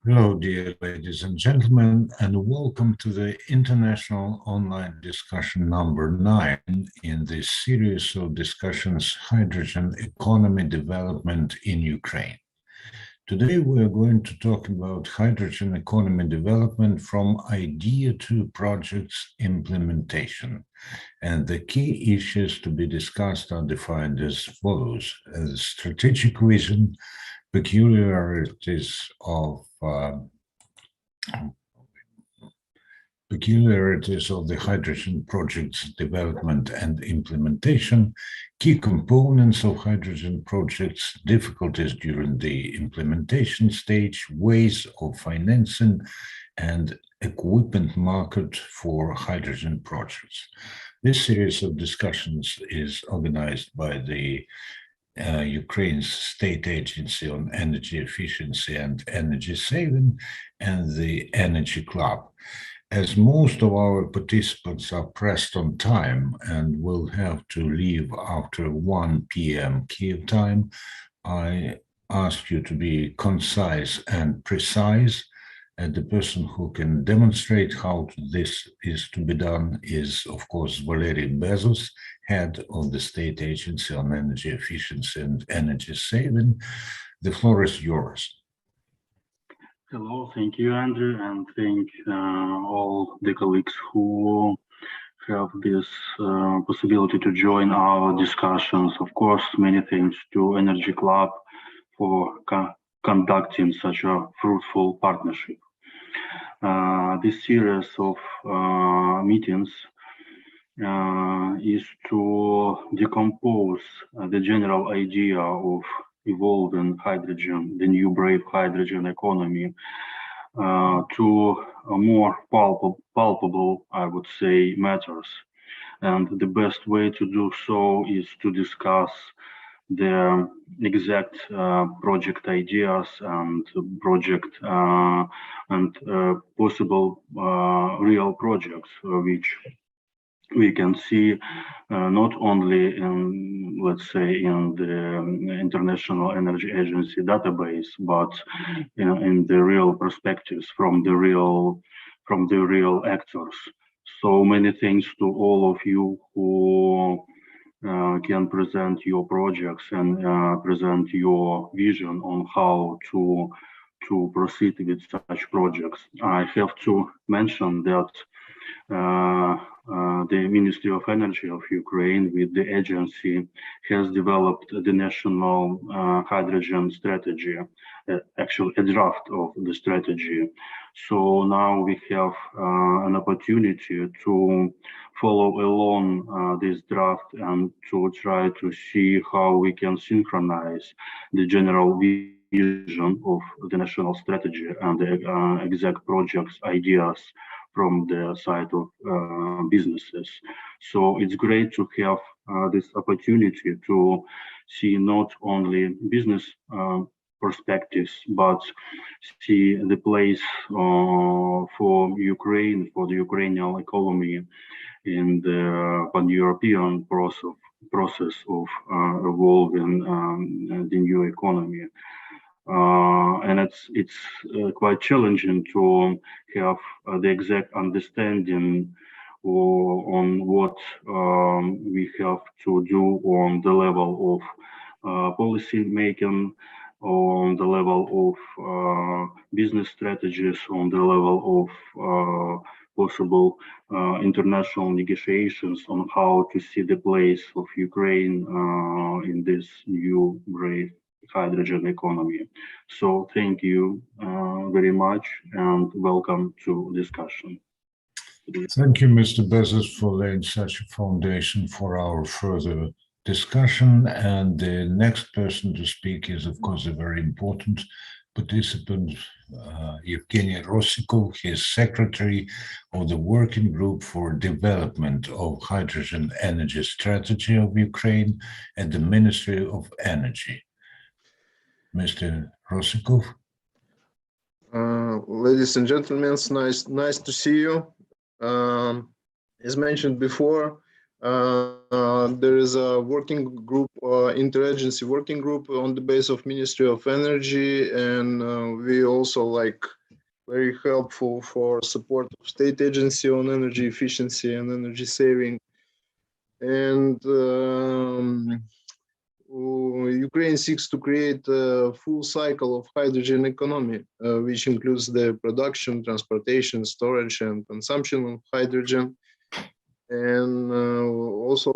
Hello, dear ladies and gentlemen, and welcome to the International Online Discussion number 9 in this series of discussions, Hydrogen Economy Development in Ukraine. Today, we are going to talk about hydrogen economy development from idea to project's implementation. And the key issues to be discussed are defined as follows: strategic vision, peculiarities of the hydrogen project's development and implementation, key components of hydrogen projects, difficulties during the implementation stage, ways of financing, and equipment market for hydrogen projects. This series of discussions is organized by the Ukraine's State Agency on Energy Efficiency and Energy Saving and the Energy Club. As most of our participants are pressed on time and will have to leave after 1 p.m. Kyiv time, I ask you to be concise and precise. And the person who can demonstrate how this is to be done is, of course, Valery Bezos, head of the State Agency on Energy Efficiency and Energy Saving. The floor is yours. Hello, thank you, Andrew, and thank all the colleagues who have this possibility to join our discussions. Of course, many thanks to Energy Club for conducting such a fruitful partnership. This series of meetings is to decompose the general idea of evolving hydrogen, the new brave hydrogen economy, to a more palpable, I would say, matters. And the best way to do so is to discuss the exact project ideas and project and possible real projects which we can see not only in, let's say, in the International Energy Agency database, but in the real perspectives from the real actors. So many thanks to all of you who can present your projects and present your vision on how to proceed with such projects. I have to mention that the Ministry of Energy of Ukraine with the agency has developed the national hydrogen strategy, actually a draft of the strategy. So now we have an opportunity to follow along this draft and to try to see how we can synchronize the general vision of the national strategy and the exact projects ideas from the side of businesses. So it's great to have this opportunity to see not only business perspectives, but see the place for Ukraine, for the Ukrainian economy in the pan-European process of evolving the new economy. And it's quite challenging to have the exact understanding on what we have to do on the level of policy making, on the level of business strategies, on the level of possible international negotiations on how to see the place of Ukraine in this new brave hydrogen economy. So thank you very much and welcome to discussion. Thank you, Mr. Bezos, for laying such a foundation for our further discussion. And the next person to speak is, of course, a very important participant, Evgeny Rosikov. He is secretary of the Working Group for Development of Hydrogen Energy Strategy of Ukraine at the Ministry of Energy. Mr. Rosikov. Ladies and gentlemen, it's nice to see you. As mentioned before, There is a working group, interagency working group on the base of Ministry of Energy, and we also like very helpful for support of state agency on energy efficiency and energy saving. And Ukraine seeks to create a full cycle of hydrogen economy, which includes the production, transportation, storage, and consumption of hydrogen. And also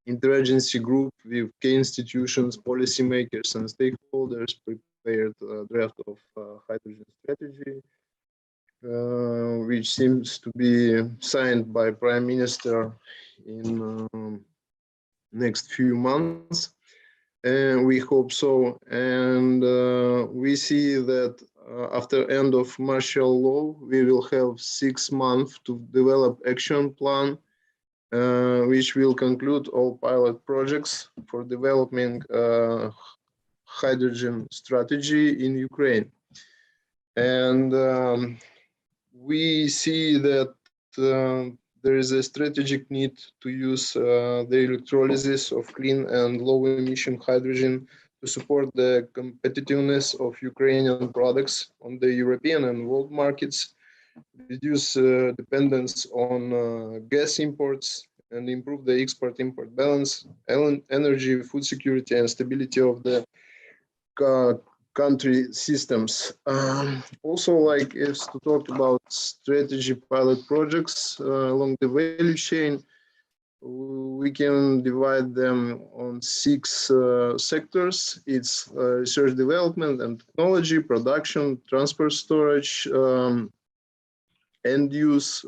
interagency group with key institutions, policymakers, and stakeholders prepared a draft of hydrogen strategy, which seems to be signed by Prime Minister in next few months. And we hope so. And we see that after end of martial law, we will have 6 months to develop action plan, which will conclude all pilot projects for developing hydrogen strategy in Ukraine. And we see that there is a strategic need to use the electrolysis of clean and low emission hydrogen to support the competitiveness of Ukrainian products on the European and world markets, reduce dependence on gas imports, and improve the export-import balance, energy, food security, and stability of the country systems. Also, like, is to talk about strategy pilot projects along the value chain. We can divide them on 6 sectors. It's research development and technology, production, transport, storage, end use,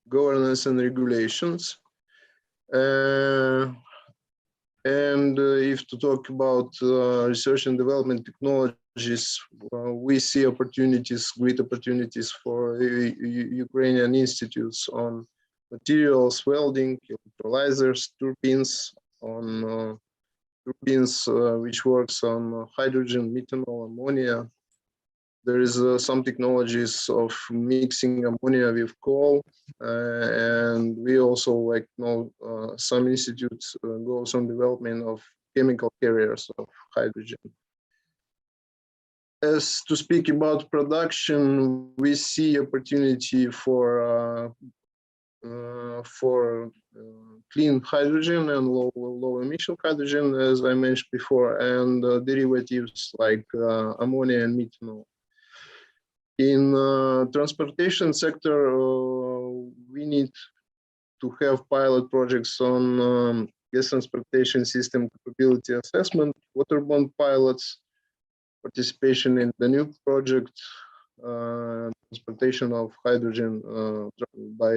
governance and regulations. And if to talk about research and development technologies, we see opportunities, great opportunities for Ukrainian institutes on materials, welding, electrolyzers, turbines, on turbines which works on hydrogen, methanol, ammonia. There is some technologies of mixing ammonia with coal, and we also like know some institutes goes on development of chemical carriers of hydrogen. As to speak about production, we see opportunity for clean hydrogen and low emission hydrogen, as I mentioned before, and derivatives like ammonia and methanol. In transportation sector, we need to have pilot projects on gas transportation system capability assessment, waterborne pilots, participation in the new project, transportation of hydrogen by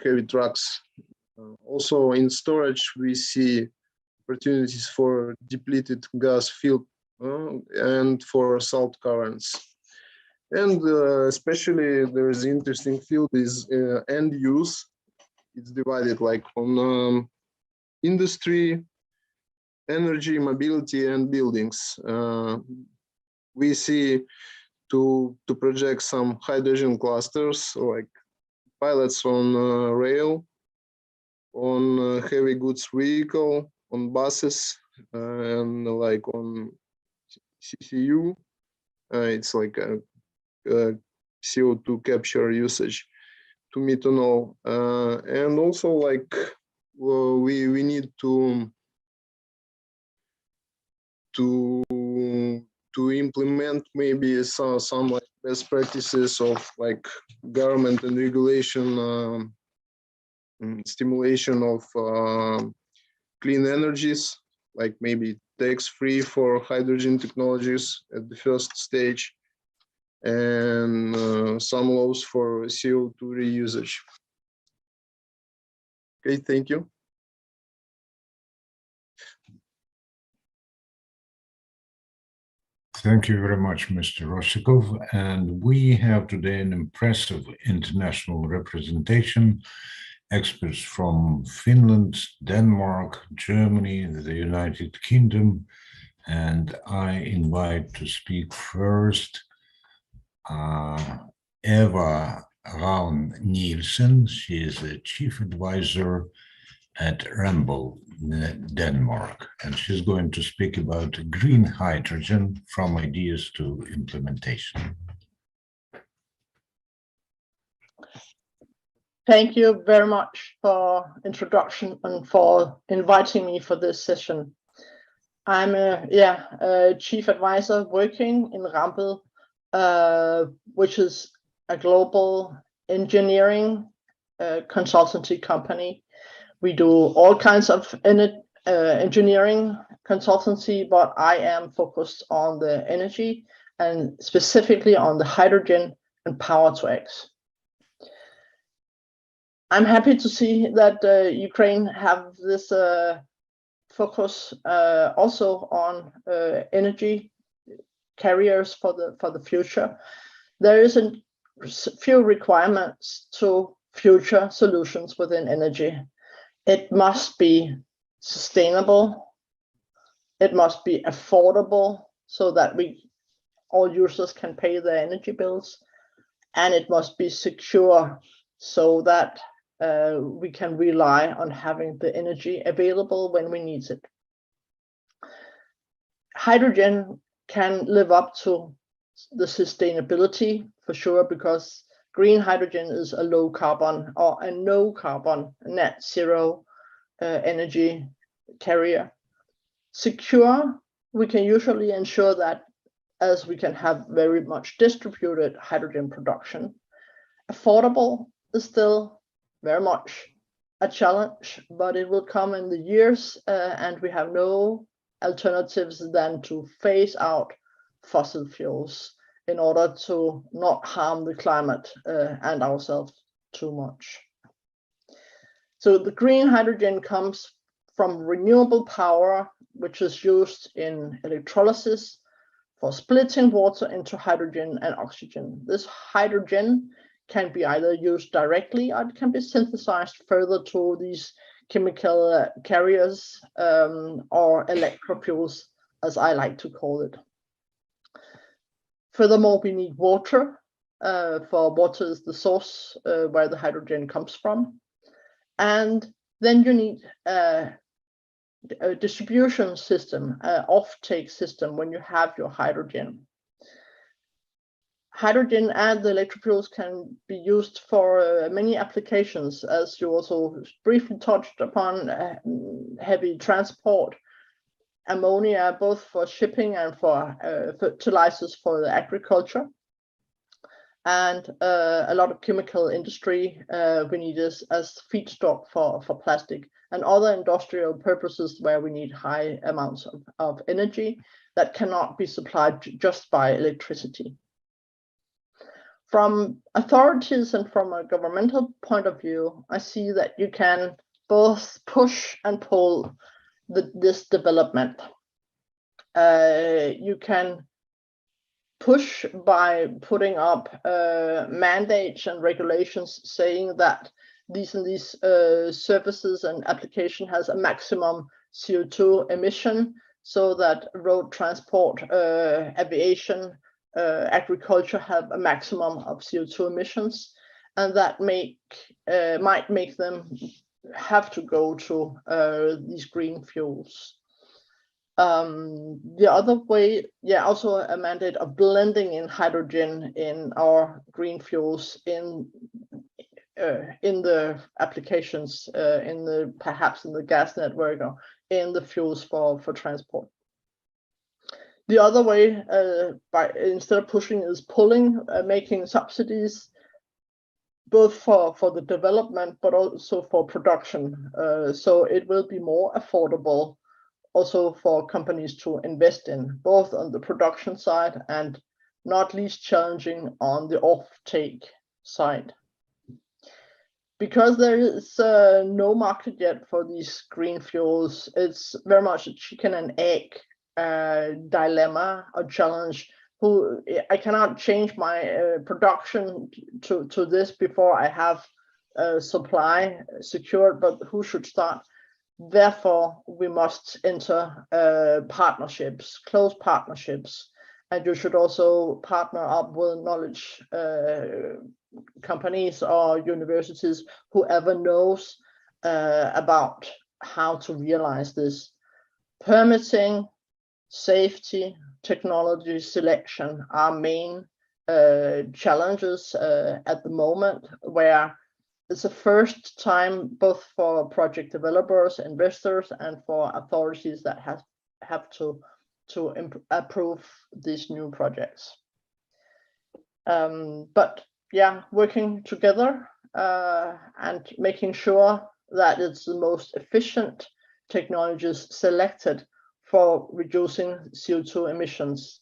heavy trucks. Also in storage, we see opportunities for depleted gas field and for salt caverns. And especially there is interesting field is end use. It's divided like on industry, energy, mobility, and buildings. We see to project some hydrogen clusters, like pilots on rail, on heavy goods vehicle, on buses, and like on CCU. It's like a CO2 capture usage to methanol, and also like we need to implement maybe some like best practices of like government and regulation stimulation of clean energies, like maybe tax-free for hydrogen technologies at the first stage, and some laws for CO2 reusage. Okay, thank you. Thank you very much, Mr. Rosikov. And we have today an impressive international representation, experts from Finland, Denmark, Germany, the United Kingdom. And I invite to speak first Eva Ravn Nielsen. She is a chief advisor at Ramboll, Denmark, and she's going to speak about green hydrogen from ideas to implementation. Thank you very much for introduction and for inviting me for this session. I'm a chief advisor working in Ramboll, which is a global engineering consultancy company. We do all kinds of engineering consultancy, but I am focused on the energy and specifically on the hydrogen and power to X. I'm happy to see that Ukraine have this focus also on energy carriers for the future. There is a few requirements to future solutions within energy. It must be sustainable. It must be affordable so that all users can pay their energy bills, and it must be secure so that we can rely on having the energy available when we need it. Hydrogen can live up to the sustainability for sure, because green hydrogen is a low carbon or a no carbon net zero energy carrier. Secure, we can usually ensure that, as we can have very much distributed hydrogen production. Affordable is still very much a challenge, but it will come in the years, and we have no alternatives than to phase out fossil fuels in order to not harm the climate and ourselves too much. So the green hydrogen comes from renewable power, which is used in electrolysis for splitting water into hydrogen and oxygen. This hydrogen can be either used directly or it can be synthesized further to these chemical carriers or electrofuels, as I like to call it. Furthermore, we need water, for water is the source where the hydrogen comes from. And then you need a distribution system, an off-take system when you have your hydrogen. Hydrogen and the electrofuels can be used for many applications, as you also briefly touched upon, heavy transport, ammonia, both for shipping and for fertilizers for the agriculture, and a lot of chemical industry we need as feedstock for plastic and other industrial purposes where we need high amounts of energy that cannot be supplied just by electricity. From authorities and from a governmental point of view, I see that you can both push and pull this development. You can push by putting up mandates and regulations saying that these and these services and application has a maximum CO2 emission, so that road transport, aviation, agriculture have a maximum of CO2 emissions, and that might make them have to go to these green fuels. The other way, also a mandate of blending in hydrogen in our green fuels in the applications, perhaps in the gas network or in the fuels for transport. The other way, instead of pushing, is pulling, making subsidies, both for the development, but also for production. So it will be more affordable also for companies to invest in, both on the production side and not least challenging on the off-take side. Because there is no market yet for these green fuels, it's very much a chicken and egg dilemma or challenge. I cannot change my production to this before I have supply secured, but who should start? Therefore, we must enter partnerships, close partnerships, and you should also partner up with knowledge companies or universities, whoever knows about how to realize this. Permitting, safety, technology selection are main challenges at the moment, where it's the first time both for project developers, investors, and for authorities that have to approve these new projects. But yeah, working together and making sure that it's the most efficient technologies selected for reducing CO2 emissions.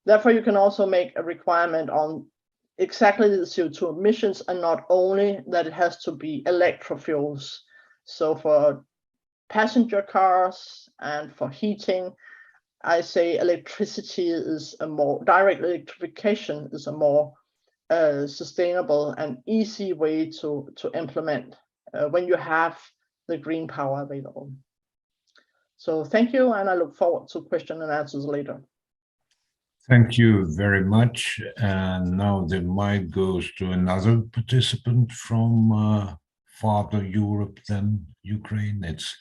Therefore, you can also make a requirement on exactly the CO2 emissions, and not only that it has to be electrofuels. So for passenger cars and for heating, I say electricity is a more direct electrification is a more sustainable and easy way to implement when you have the green power available. So thank you, and I look forward to question and answers later. Thank you very much. And now the mic goes to another participant from farther Europe than Ukraine. It's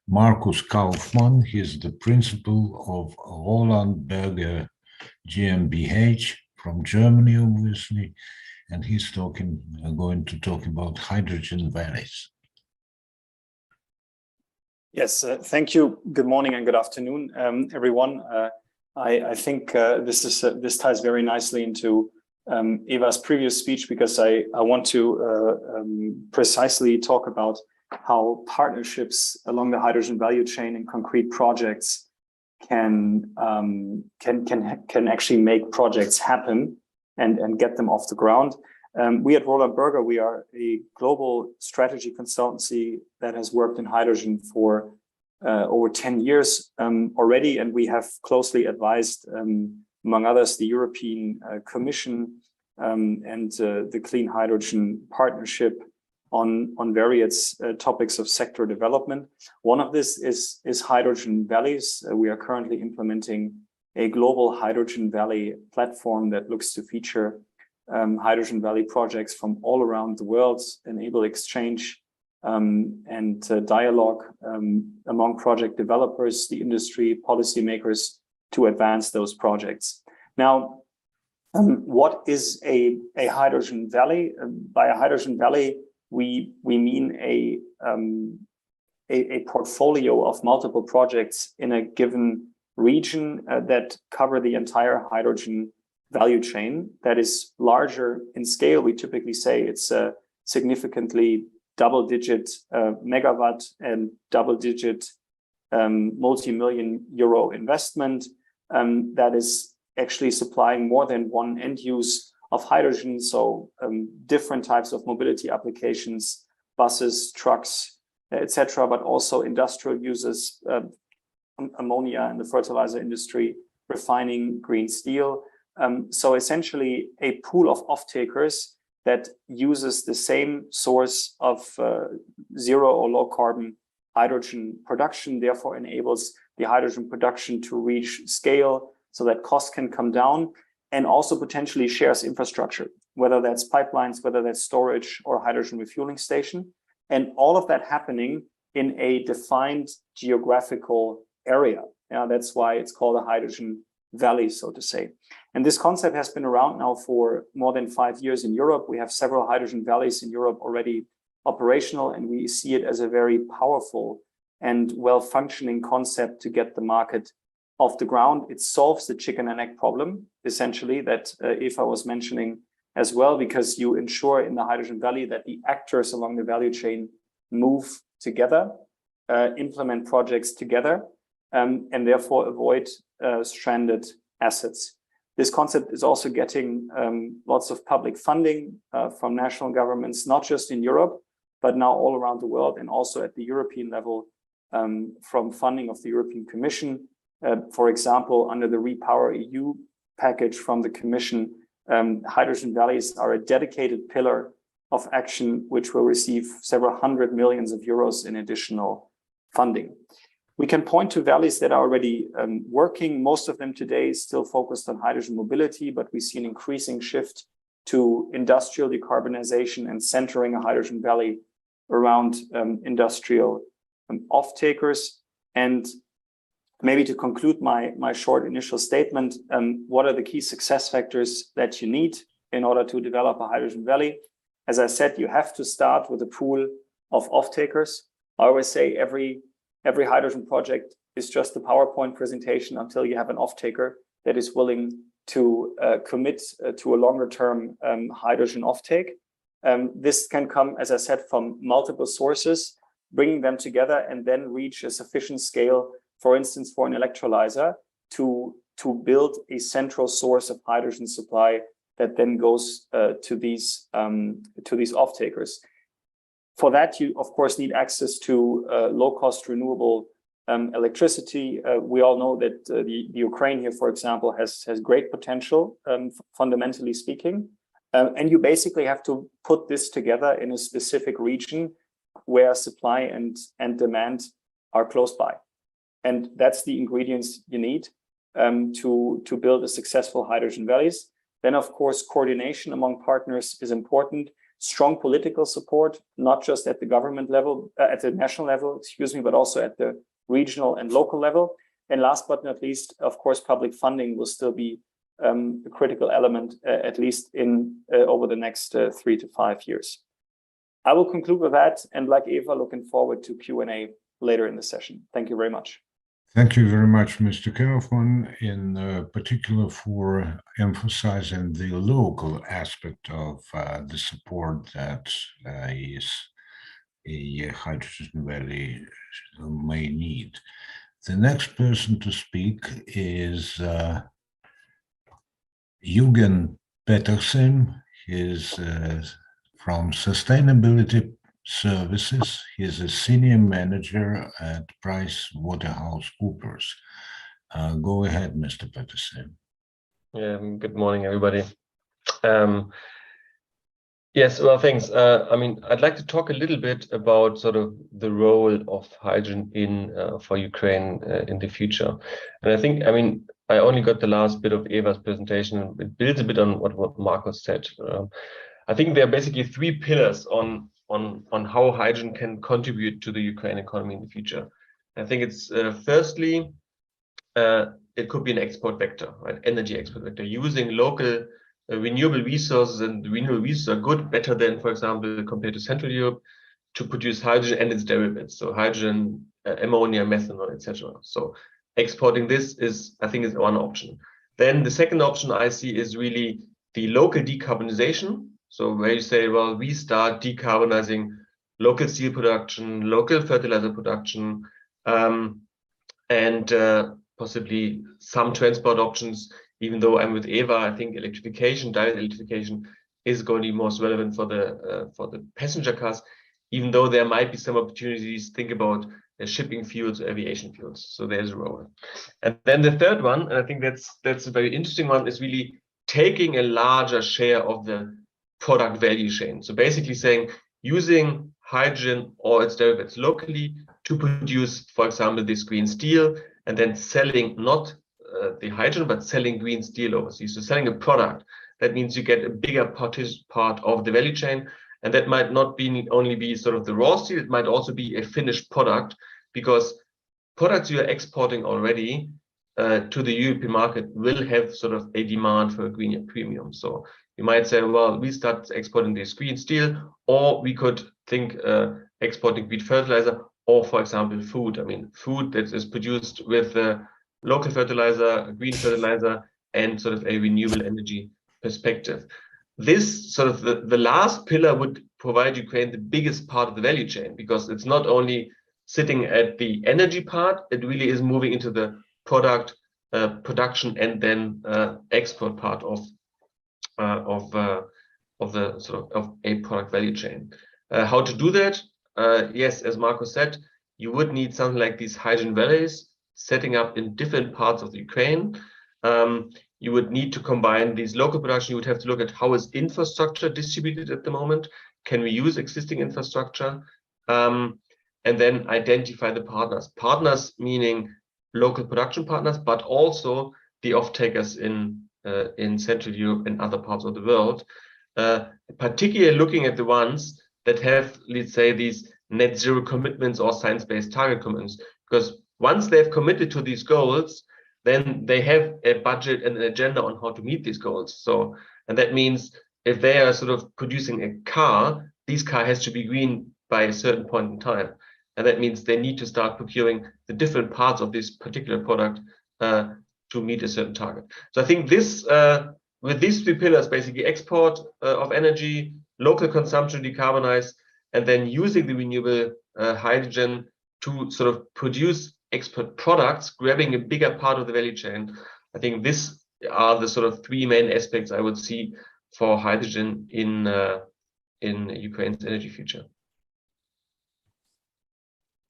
Markus Kaufman. He's the principal of Roland Berger GmbH from Germany, obviously, and he's going to talk about hydrogen valleys. Yes, thank you. Good morning and good afternoon, everyone. I think this ties very nicely into Eva's previous speech, because I want to precisely talk about how partnerships along the hydrogen value chain and concrete projects can actually make projects happen and get them off the ground. We at Roland Berger, we are a global strategy consultancy that has worked in hydrogen for over 10 years already, and we have closely advised, among others, the European Commission and the Clean Hydrogen Partnership on various topics of sector development. One of this is hydrogen valleys. We are currently implementing a global hydrogen valley platform that looks to feature hydrogen valley projects from all around the world, enable exchange and dialogue among project developers, the industry, policymakers, to advance those projects. Now, what is a hydrogen valley? By a hydrogen valley, we mean a portfolio of multiple projects in a given region that cover the entire hydrogen value chain that is larger in scale. We typically say it's a significantly double-digit megawatt and double-digit multi-million euro investment that is actually supplying more than one end use of hydrogen. So different types of mobility applications, buses, trucks, etc., but also industrial uses, ammonia in the fertilizer industry, refining green steel. So essentially a pool of off-takers that uses the same source of zero or low carbon hydrogen production, therefore enables the hydrogen production to reach scale so that costs can come down, and also potentially shares infrastructure, whether that's pipelines, whether that's storage or hydrogen refueling station. And all of that happening in a defined geographical area. That's why it's called a hydrogen valley, so to say. And this concept has been around now for more than 5 years in Europe. We have several hydrogen valleys in Europe already operational, and we see it as a very powerful and well-functioning concept to get the market off the ground. It solves the chicken and egg problem, essentially, that Eva was mentioning as well, because you ensure in the hydrogen valley that the actors along the value chain move together, implement projects together, and therefore avoid stranded assets. This concept is also getting lots of public funding from national governments, not just in Europe, but now all around the world, and also at the European level from funding of the European Commission. For example, under the Repower EU package from the Commission, hydrogen valleys are a dedicated pillar of action, which will receive several hundred millions of euros in additional funding. We can point to valleys that are already working. Most of them today is still focused on hydrogen mobility, but we see an increasing shift to industrial decarbonization and centering a hydrogen valley around industrial off-takers. And maybe to conclude my short initial statement, what are the key success factors that you need in order to develop a hydrogen valley? As I said, you have to start with a pool of off-takers. I always say every hydrogen project is just a PowerPoint presentation until you have an off-taker that is willing to commit to a longer-term hydrogen offtake. This can come, as I said, from multiple sources, bringing them together and then reach a sufficient scale, for instance, for an electrolyzer to build a central source of hydrogen supply that then goes to these off-takers. For that, you of course need access to low-cost renewable electricity. We all know that the Ukraine here, for example, has great potential, fundamentally speaking. And you basically have to put this together in a specific region where supply and demand are close by. And that's the ingredients you need to build a successful hydrogen valleys. Then, of course, coordination among partners is important. Strong political support, not just at the government level, at the national level, excuse me, but also at the regional and local level. And last but not least, of course, public funding will still be a critical element, at least in over the next 3 to 5 years. I will conclude with that, and like Eva, looking forward to Q&A later in the session. Thank you very much. Thank you very much, Mr. Kaufman, in particular for emphasizing the local aspect of the support that is a hydrogen valley may need. The next person to speak is Jürgen Petersen. He's from Sustainability Services. He's a senior manager at PricewaterhouseCoopers. Go ahead, Mr. Petersen. Good morning, everybody. Yes, well, thanks. I mean, I'd like to talk a little bit about sort of the role of hydrogen for Ukraine in the future. And I think, I mean, I only got the last bit of Eva's presentation. It builds a bit on what Marcus said. I think there are basically 3 pillars on how hydrogen can contribute to the Ukraine economy in the future. I think it's firstly, it could be an export vector, right? Energy export vector, using local renewable resources, and renewable resources are good, better than, for example, compared to Central Europe, to produce hydrogen and its derivatives. So hydrogen, ammonia, methanol, etc. So exporting this is, I think, is one option. Then the second option I see is really the local decarbonization. So where you say, well, we start decarbonizing local steel production, local fertilizer production, and possibly some transport options. Even though I'm with Eva, I think electrification, direct electrification, is going to be most relevant for the passenger cars. Even though there might be some opportunities, think about shipping fuels, aviation fuels. So there's a role. And then the third one, and I think that's a very interesting one, is really taking a larger share of the product value chain. So basically saying, using hydrogen or its derivatives locally to produce, for example, this green steel, and then selling not the hydrogen, but selling green steel overseas. So selling a product, that means you get a bigger part of the value chain. And that might not only be sort of the raw steel, it might also be a finished product, because products you are exporting already to the European market will have sort of a demand for a green premium. So you might say, well, we start exporting this green steel, or we could think exporting green fertilizer, or for example, food. I mean, food that is produced with local fertilizer, green fertilizer, and sort of a renewable energy perspective. This sort of the last pillar would provide Ukraine the biggest part of the value chain, because it's not only sitting at the energy part, it really is moving into the product production and then export part of the sort of a product value chain. How to do that? Yes, as Marco said, you would need something like these hydrogen valleys setting up in different parts of the Ukraine. You would need to combine these local production. You would have to look at how is infrastructure distributed at the moment. Can we use existing infrastructure? And then identify the partners. Partners meaning local production partners, but also the off-takers in Central Europe and other parts of the world. particularly looking at the ones that have, let's say, these net zero commitments or science-based target commitments. Because once they've committed to these goals, then they have a budget and an agenda on how to meet these goals. So, and that means if they are sort of producing a car, this car has to be green by a certain point in time. And that means they need to start procuring the different parts of this particular product to meet a certain target. So I think this, with these three pillars, basically export of energy, local consumption, decarbonize, and then using the renewable hydrogen to sort of produce export products, grabbing a bigger part of the value chain. I think these are the sort of three main aspects I would see for hydrogen in Ukraine's energy future.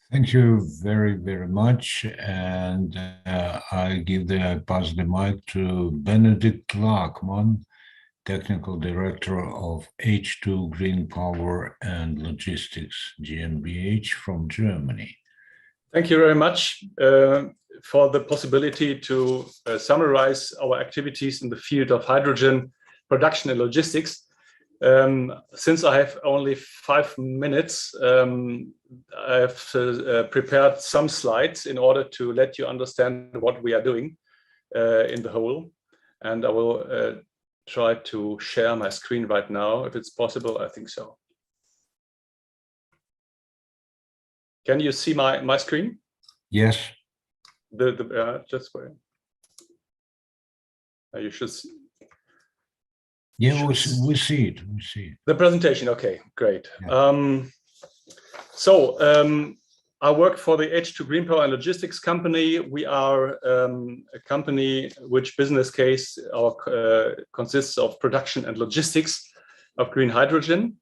Thank you very, very much. And I pass the mic to Benedict Lachmann, Technical Director of H2 Green Power and Logistics GmbH from Germany. Thank you very much for the possibility to summarize our activities in the field of hydrogen production and logistics. Since I have only 5 minutes, I've prepared some slides in order to let you understand what we are doing in the whole. And I will try to share my screen right now, if it's possible. I think so. Can you see my screen? Yes. Just wait. You should see. Yeah, we see it. We see it. The presentation. Okay, great. Yeah. I work for the H2 Green Power and Logistics company. We are a company which business case consists of production and logistics of green hydrogen.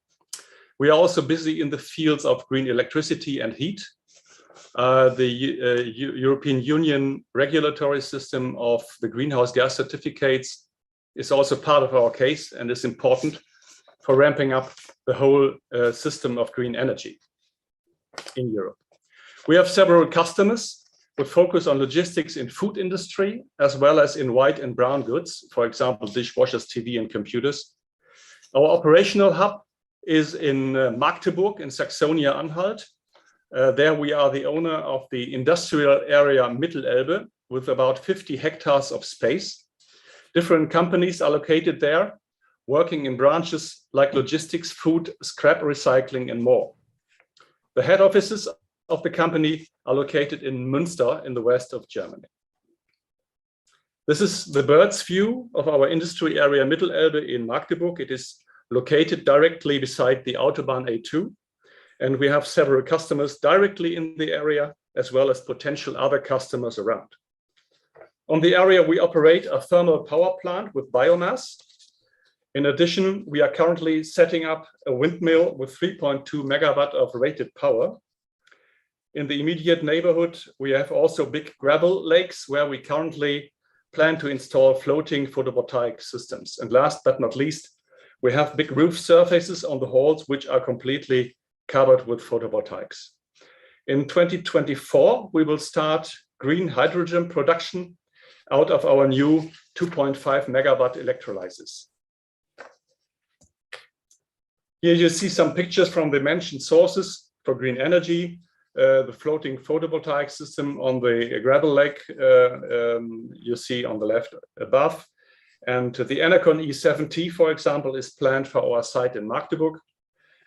We are also busy in the fields of green electricity and heat. The European Union regulatory system of the greenhouse gas certificates is also part of our case and is important for ramping up the whole system of green energy in Europe. We have several customers with focus on logistics in food industry, as well as in white and brown goods, for example, dishwashers, TV, and computers. Our operational hub is in Magdeburg in Saxonia-Anhalt. There we are the owner of the industrial area Mittelelbe with about 50 hectares of space. Different companies are located there, working in branches like logistics, food, scrap recycling, and more. The head offices of the company are located in Münster in the west of Germany. This is the bird's view of our industry area Mittelelbe in Magdeburg. It is located directly beside the Autobahn A2, and we have several customers directly in the area, as well as potential other customers around. On the area, we operate a thermal power plant with biomass. In addition, we are currently setting up a windmill with 3.2 megawatt of rated power. In the immediate neighborhood, we have also big gravel lakes where we currently plan to install floating photovoltaic systems. And last but not least, we have big roof surfaces on the halls which are completely covered with photovoltaics. In 2024, we will start green hydrogen production out of our new 2.5 megawatt electrolyzers. Here you see some pictures from the mentioned sources for green energy. The floating photovoltaic system on the gravel lake you see on the left above. And the Enercon E70, for example, is planned for our site in Magdeburg.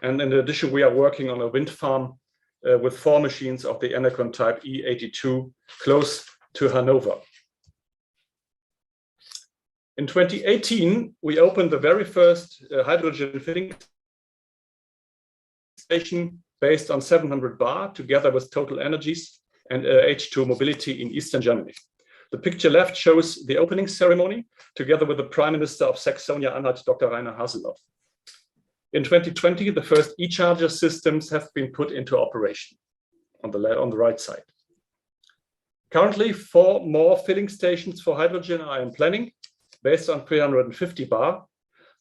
And in addition, we are working on a wind farm with 4 machines of the Enercon type E82 close to Hanover. In 2018, we opened the very first hydrogen filling station based on 700 bar together with Total Energies and H2 Mobility in Eastern Germany. The picture left shows the opening ceremony together with the Prime Minister of Saxonia-Anhalt, Dr. Rainer Haseloff. In 2020, the first e-charger systems have been put into operation on the right side. Currently, 4 more filling stations for hydrogen are in planning based on 350 bar.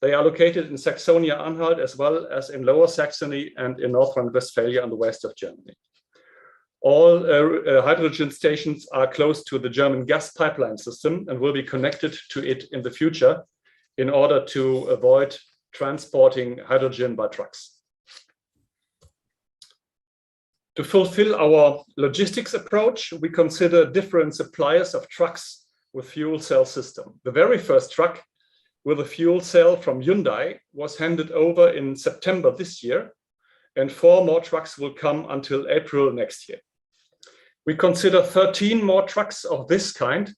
They are located in Saxonia-Anhalt as well as in Lower Saxony and in North Rhine-Westphalia on the west of Germany. All hydrogen stations are close to the German gas pipeline system and will be connected to it in the future in order to avoid transporting hydrogen by trucks. To fulfill our logistics approach, we consider different suppliers of trucks with fuel cell system. The very first truck with a fuel cell from Hyundai was handed over in September this year, and 4 more trucks will come until April next year. We consider 13 more trucks of this kind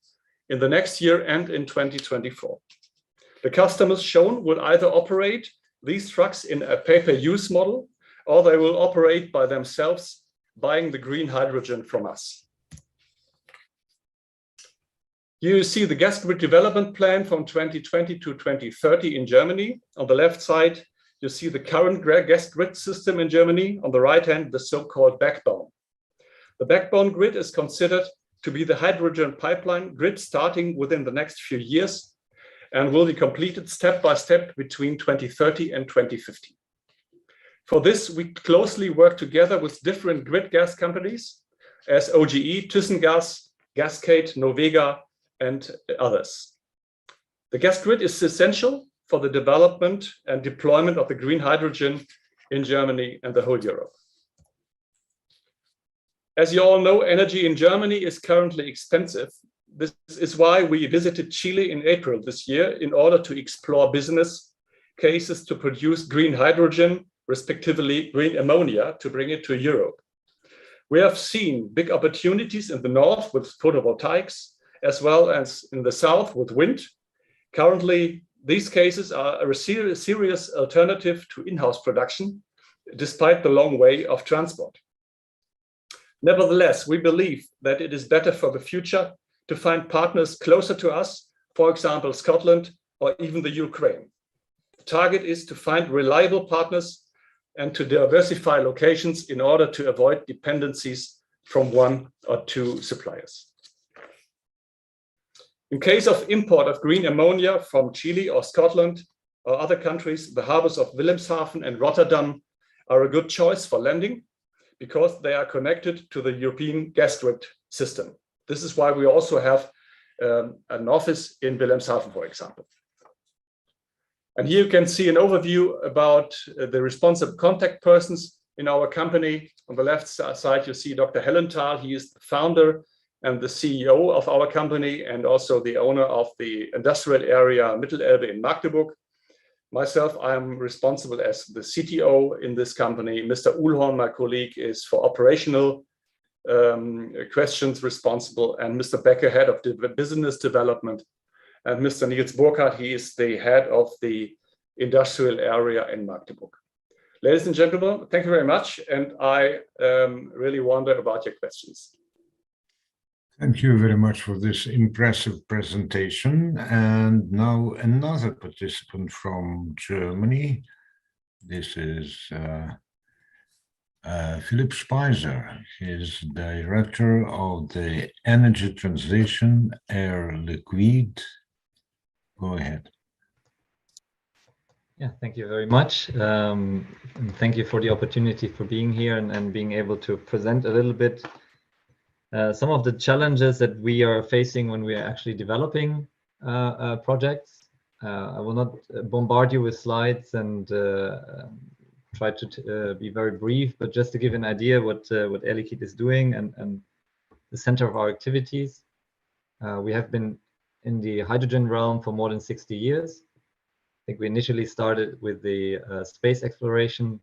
in the next year and in 2024. The customers shown will either operate these trucks in a pay-per-use model, or they will operate by themselves, buying the green hydrogen from us. Here you see the gas grid development plan from 2020 to 2030 in Germany. On the left side, you see the current gas grid system in Germany. On the right hand, the so-called backbone. The backbone grid is considered to be the hydrogen pipeline grid starting within the next few years and will be completed step by step between 2030 and 2050. For this, we closely work together with different grid gas companies as OGE, ThyssenGas, Gascade, Novega, and others. The gas grid is essential for the development and deployment of the green hydrogen in Germany and the whole Europe. As you all know, energy in Germany is currently expensive. This is why we visited Chile in April this year in order to explore business cases to produce green hydrogen, respectively green ammonia, to bring it to Europe. We have seen big opportunities in the north with photovoltaics, as well as in the south with wind. Currently, these cases are a serious alternative to in-house production, despite the long way of transport. Nevertheless, we believe that it is better for the future to find partners closer to us, for example, Scotland or even the Ukraine. The target is to find reliable partners and to diversify locations in order to avoid dependencies from 1 or 2 suppliers. In case of import of green ammonia from Chile or Scotland or other countries, the harbors of Wilhelmshaven and Rotterdam are a good choice for landing because they are connected to the European gas grid system. This is why we also have an office in Wilhelmshaven, for example. And here you can see an overview about the responsible contact persons in our company. On the left side, you see Dr. Hellenthal. He is the founder and the CEO of our company and also the owner of the industrial area Mittelelbe in Magdeburg. Myself, I am responsible as the CTO in this company. Mr. Uhlhorn, my colleague, is for operational questions responsible, and Mr. Becker, head of business development, and Mr. Niels Burkhardt, he is the head of the industrial area in Magdeburg. Ladies and gentlemen, thank you very much, and I really wonder about your questions. Thank you very much for this impressive presentation. And now another participant from Germany. This is Philipp Speiser. He's director of the Energy Transition Air Liquide. Go ahead. Yeah, thank you very much. And thank you for the opportunity for being here and being able to present a little bit some of the challenges that we are facing when we are actually developing projects. I will not bombard you with slides and try to be very brief, but just to give an idea what Air Liquide is doing and the center of our activities. We have been in the hydrogen realm for more than 60 years. I think we initially started with the space exploration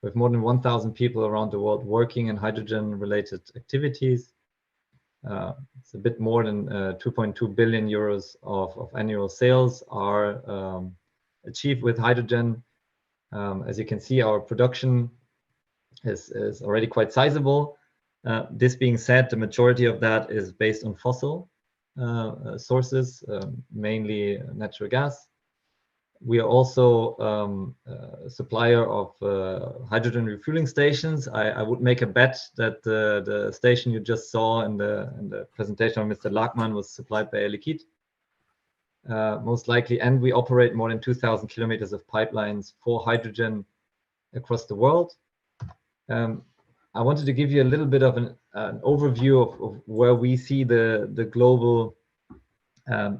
with more than 1,000 people around the world working in hydrogen-related activities. It's a bit more than 2.2 billion euros of annual sales are achieved with hydrogen. As you can see, our production is already quite sizable. This being said, the majority of that is based on fossil sources, mainly natural gas. We are also a supplier of hydrogen refueling stations. I would make a bet that the station you just saw in the presentation of Mr. Lachmann was supplied by Air Liquide, most likely. And we operate more than 2,000 kilometers of pipelines for hydrogen across the world. I wanted to give you a little bit of an overview of where we see the global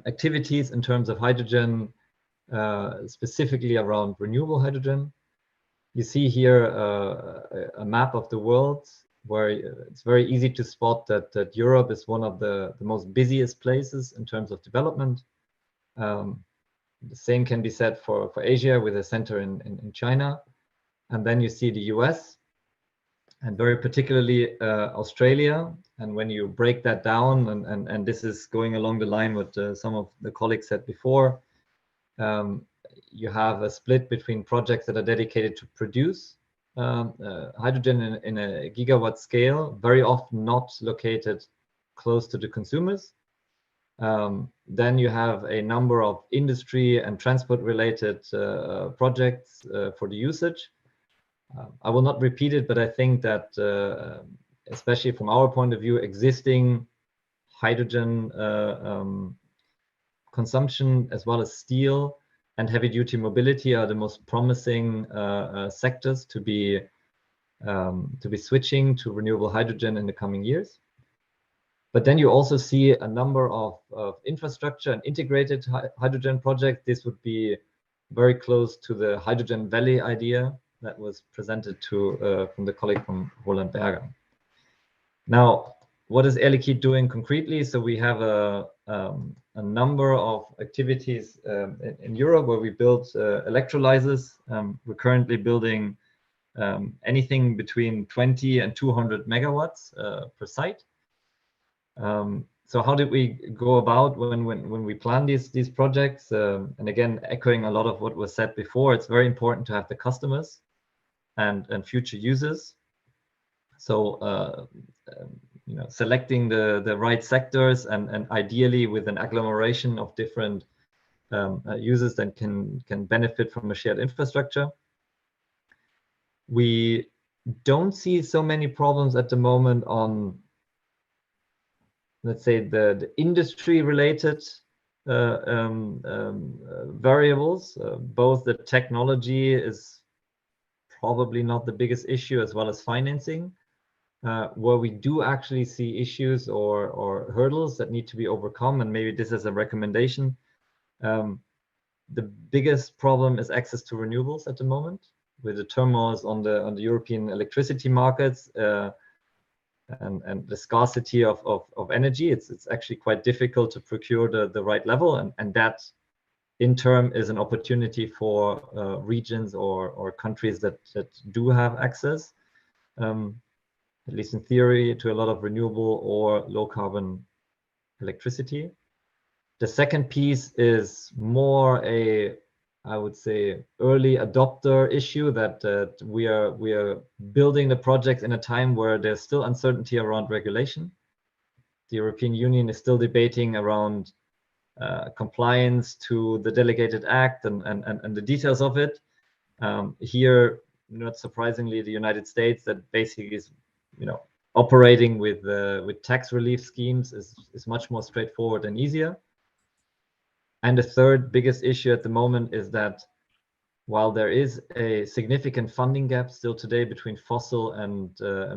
activities in terms of hydrogen specifically around renewable hydrogen. You see here a map of the world where it's very easy to spot that Europe is one of the most busiest places in terms of development. The same can be said for Asia, with a center in China. And then you see the US, and very particularly Australia. And when you break that down, and this is going along the line what some of the colleagues said before, you have a split between projects that are dedicated to produce hydrogen in a gigawatt scale, very often not located close to the consumers. Then you have a number of industry and transport related projects for the usage. I will not repeat it, but I think that especially from our point of view, existing hydrogen consumption as well as steel and heavy duty mobility are the most promising sectors to be switching to renewable hydrogen in the coming years. But then you also see a number of infrastructure and integrated hydrogen projects. This would be very close to the Hydrogen Valley idea that was presented from the colleague from Roland Berger. Now, what is Air Liquide doing concretely? So we have a number of activities in Europe where we build electrolyzers. We're currently building anything between 20 and 200 megawatts per site. So how did we go about when we plan these projects? And again, echoing a lot of what was said before, it's very important to have the customers and future users. So selecting the right sectors and ideally with an agglomeration of different users that can benefit from a shared infrastructure. We don't see so many problems at the moment on, let's say, the industry related variables. Both the technology is probably not the biggest issue, as well as financing. Where we do actually see issues or hurdles that need to be overcome, and maybe this is a recommendation. The biggest problem is access to renewables at the moment, with the turmoils on the European electricity markets and the scarcity of energy. It's actually quite difficult to procure the right level, and that in turn is an opportunity for regions or countries that do have access, at least in theory, to a lot of renewable or low carbon electricity. The second piece is more I would say, early adopter issue that we are building the projects in a time where there's still uncertainty around regulation. The European Union is still debating around compliance to the delegated act and the details of it. Here, not surprisingly, the United States, that basically is operating with tax relief schemes, is much more straightforward and easier. And the third biggest issue at the moment is that while there is a significant funding gap still today between fossil and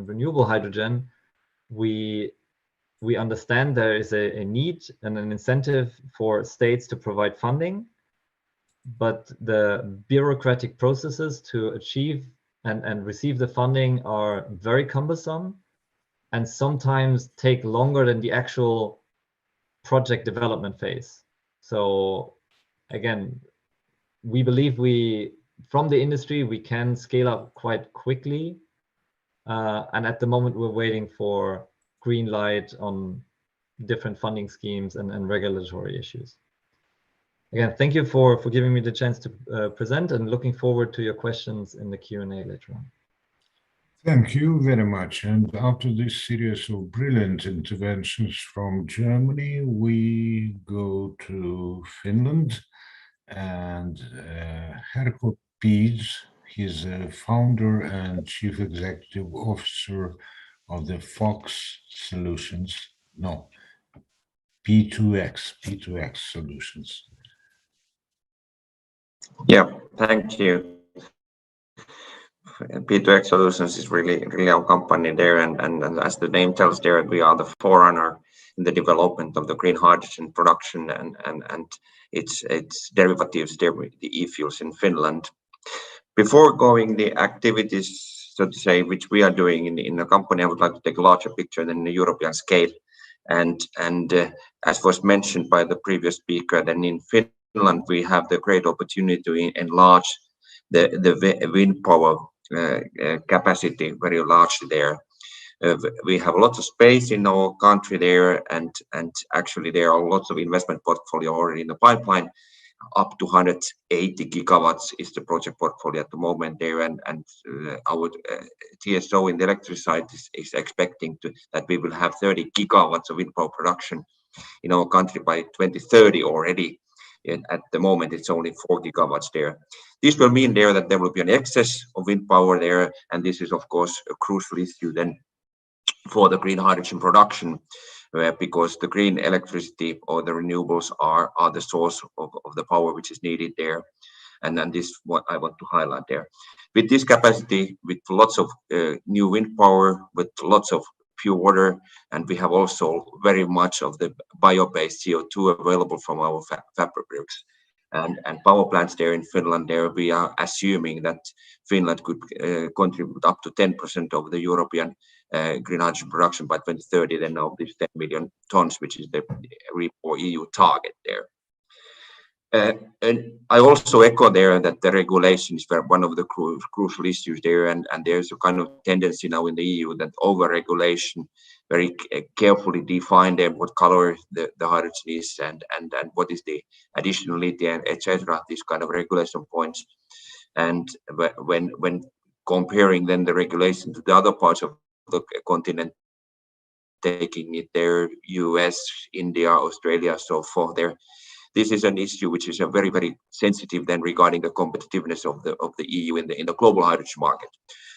renewable hydrogen, we understand there is a need and an incentive for states to provide funding, but the bureaucratic processes to achieve and receive the funding are very cumbersome and sometimes take longer than the actual project development phase. So again, we believe from the industry, we can scale up quite quickly. And at the moment, we're waiting for green light on different funding schemes and regulatory issues. Again, thank you for giving me the chance to present, and looking forward to your questions in the Q&A later on. Thank you very much. And after this series of brilliant interventions from Germany, we go to Finland and Herko Pies. He's a founder and chief executive officer of the Fox Solutions. No, P2X Solutions. Yeah, thank you. P2X Solutions is really our company there, and as the name tells there, we are the forerunner the development of the green hydrogen production and its derivatives, the e-fuels in Finland. Before going the activities, so to say, which we are doing in the company, I would like to take a larger picture than the European scale. And as was mentioned by the previous speaker, then in Finland we have the great opportunity to enlarge the wind power capacity very largely there. We have lots of space in our country there, and actually there are lots of investment portfolio already in the pipeline. Up to 180 gigawatts is the project portfolio at the moment there, and our TSO in the electric side is expecting that we will have 30 gigawatts of wind power production in our country by 2030 already. At the moment, it's only 4 gigawatts there. This will mean there that there will be an excess of wind power there, and this is of course a crucial issue then for the green hydrogen production, because the green electricity or the renewables are the source of the power which is needed there. And then this what I want to highlight there. With this capacity, with lots of new wind power, with lots of pure water, and we have also very much of the bio-based CO2 available from our fabric bricks and power plants there in Finland. There we are assuming that Finland could contribute up to 10% of the European green hydrogen production by 2030, then of these 10 million tons, which is the EU target there. And I also echo there that the regulation is one of the crucial issues there, and there's a kind of tendency now in the EU that over-regulation very carefully define them what color the hydrogen is and what is the additional lithium, etc. These kind of regulation points, and when comparing then the regulation to the other parts of the continent, taking it there, US, India, Australia, so forth there. This is an issue which is a very, very sensitive then regarding the competitiveness of the EU in the global hydrogen market.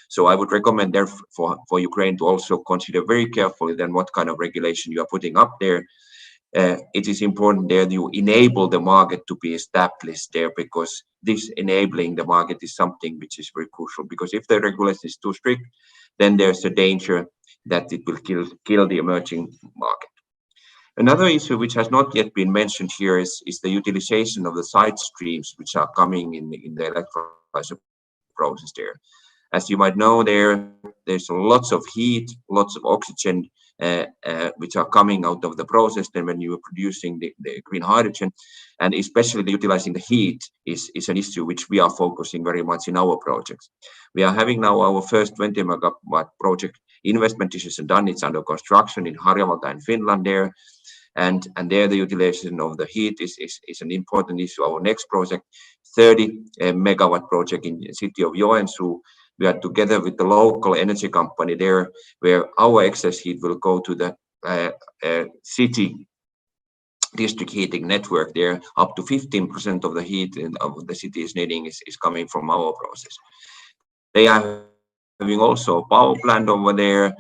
So I would recommend there for Ukraine to also consider very carefully then what kind of regulation you are putting up there. It is important there you enable the market to be established there, because this enabling the market is something which is very crucial, because if the regulation is too strict, then there's a danger that it will kill the emerging market. Another issue which has not yet been mentioned here is the utilization of the side streams which are coming in the electrolyzer process there. As you might know, there's lots of heat, lots of oxygen which are coming out of the process then when you are producing the green hydrogen, and especially the utilizing the heat is an issue which we are focusing very much in our projects. We are having now our first 20 megawatt project investment decision done. It's under construction in Harjavalta in Finland there. And there the utilization of the heat is an important issue. Our next project, 30 megawatt project in the city of Joensuu. We are together with the local energy company there, where our excess heat will go to the city district heating network there. Up to 15% of the heat of the city is needing is coming from our process. They are having also a power plant over there,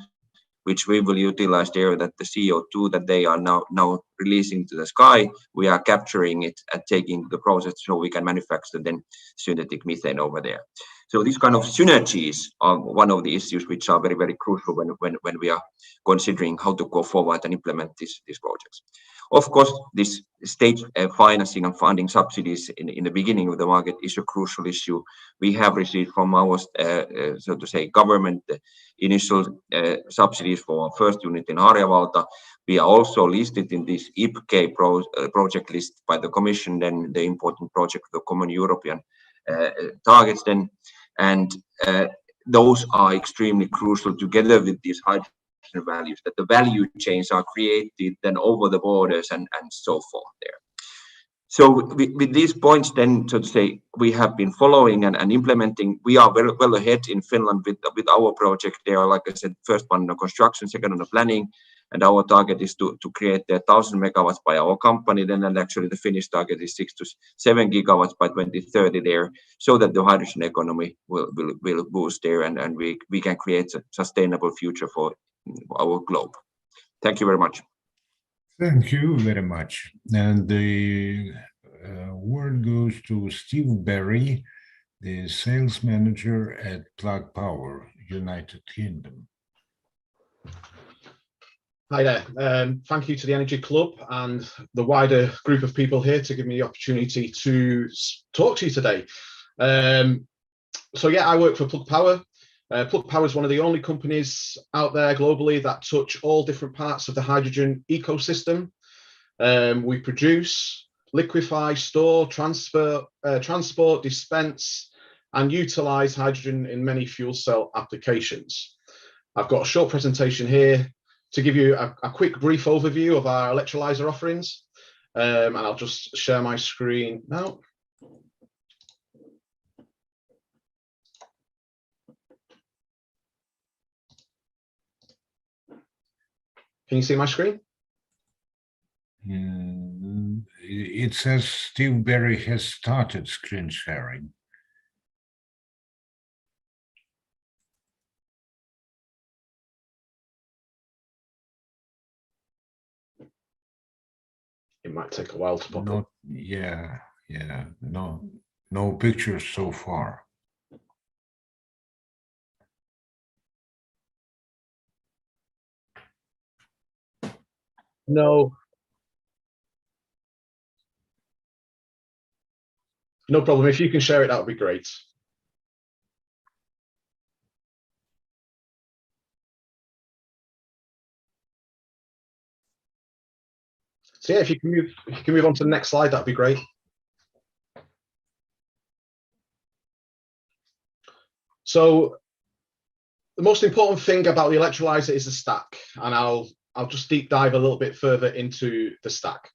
which we will utilize there, that the CO2 that they are now releasing to the sky, we are capturing it and taking the process so we can manufacture then synthetic methane over there. So these kind of synergies are one of the issues which are very, very crucial when we are considering how to go forward and implement these projects. Of course, this state financing and funding subsidies in the beginning of the market is a crucial issue. We have received from our, so to say, government initial subsidies for our first unit in Harjavalta. We are also listed in this IPK project list by the Commission, then the important project of the Common European targets then. And those are extremely crucial together with these hydrogen values, that the value chains are created then over the borders and so forth there. So with these points then, so to say, we have been following and implementing. We are very well ahead in Finland with our project there. Like I said, first one on the construction, second on the planning, and our target is to create 1,000 megawatts by our company. Then and actually the Finnish target is 6 to 7 gigawatts by 2030 there, so that the hydrogen economy will boost there, and we can create a sustainable future for our globe. Thank you very much. Thank you very much. And the word goes to Steve Berry, the sales manager at Plug Power, United Kingdom. Hi there. Thank you to the Energy Club and the wider group of people here to give me the opportunity to talk to you today. So yeah, I work for Plug Power. Plug Power is one of the only companies out there globally that touch all different parts of the hydrogen ecosystem. We produce, liquefy, store, transport, dispense, and utilize hydrogen in many fuel cell applications. I've got a short presentation here to give you a quick brief overview of our electrolyzer offerings. And I'll just share my screen now. Can you see my screen? It says Steve Berry has started screen sharing. It might take a while to pop up. Yeah, no pictures so far. No. No problem. If you can share it, that would be great. So yeah, if you can move on to the next slide, that'd be great. So the most important thing about the electrolyzer is the stack, and I'll just deep dive a little bit further into the stack.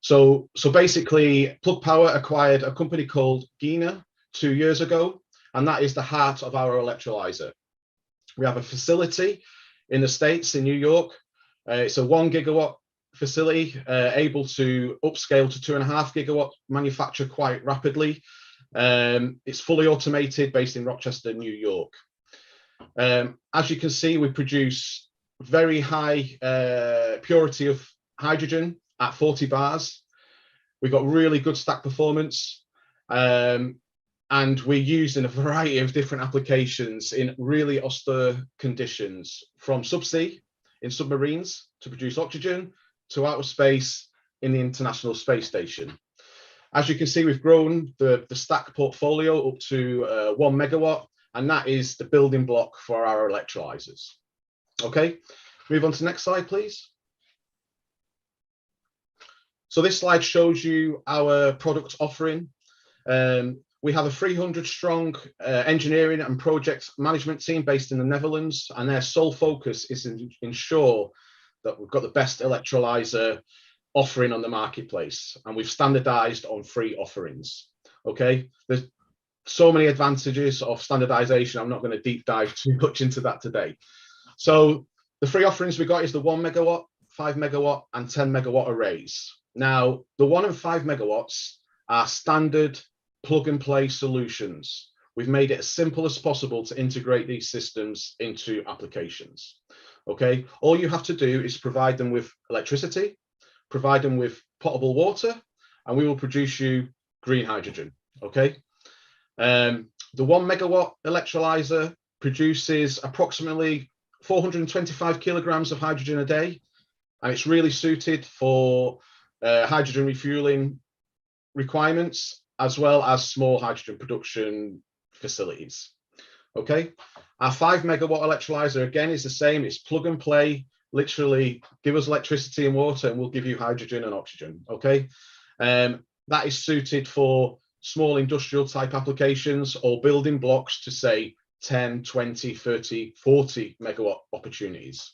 So basically, Plug Power acquired a company called Gina 2 years ago, and that is the heart of our electrolyzer. We have a facility in the States, in New York. It's a 1 gigawatt facility, able to upscale to 2.5 gigawatt, manufacture quite rapidly. It's fully automated, based in Rochester, New York. As you can see, we produce very high purity of hydrogen at 40 bars. We've got really good stack performance, and we're used in a variety of different applications in really austere conditions, from subsea in submarines to produce oxygen, to outer space in the International Space Station. As you can see, we've grown the stack portfolio up to 1 megawatt, and that is the building block for our electrolyzers. Okay, move on to the next slide, please. So this slide shows you our product offering. We have a 300-strong engineering and project management team based in the Netherlands, and their sole focus is to ensure that we've got the best electrolyzer offering on the marketplace, and we've standardized on 3 offerings. Okay, there's so many advantages of standardization. I'm not going to deep dive too much into that today. So the 3 offerings we got is the 1 megawatt, 5 megawatt, and 10 megawatt arrays. Now, the 1 and 5 megawatts are standard plug-and-play solutions. We've made it as simple as possible to integrate these systems into applications. Okay, all you have to do is provide them with electricity, provide them with potable water, and we will produce you green hydrogen. Okay, the 1 megawatt electrolyzer produces approximately 425 kilograms of hydrogen a day, and it's really suited for hydrogen refueling requirements, as well as small hydrogen production facilities. Okay, our 5 megawatt electrolyzer again is the same. It's plug and play. Literally, give us electricity and water, and we'll give you hydrogen and oxygen. Okay, that is suited for small industrial type applications or building blocks to say 10, 20, 30, 40 megawatt opportunities.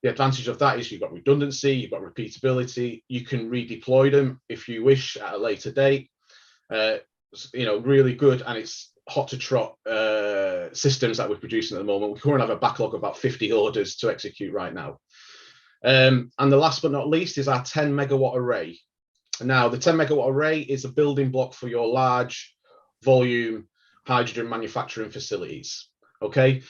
The advantage of that is you've got redundancy, you've got repeatability, you can redeploy them if you wish at a later date. Really good, and it's hot to trot systems that we're producing at the moment. We currently have a backlog of about 50 orders to execute right now. And the last but not least is our 10 megawatt array. Now, the 10 megawatt array is a building block for your large volume hydrogen manufacturing facilities. Okay,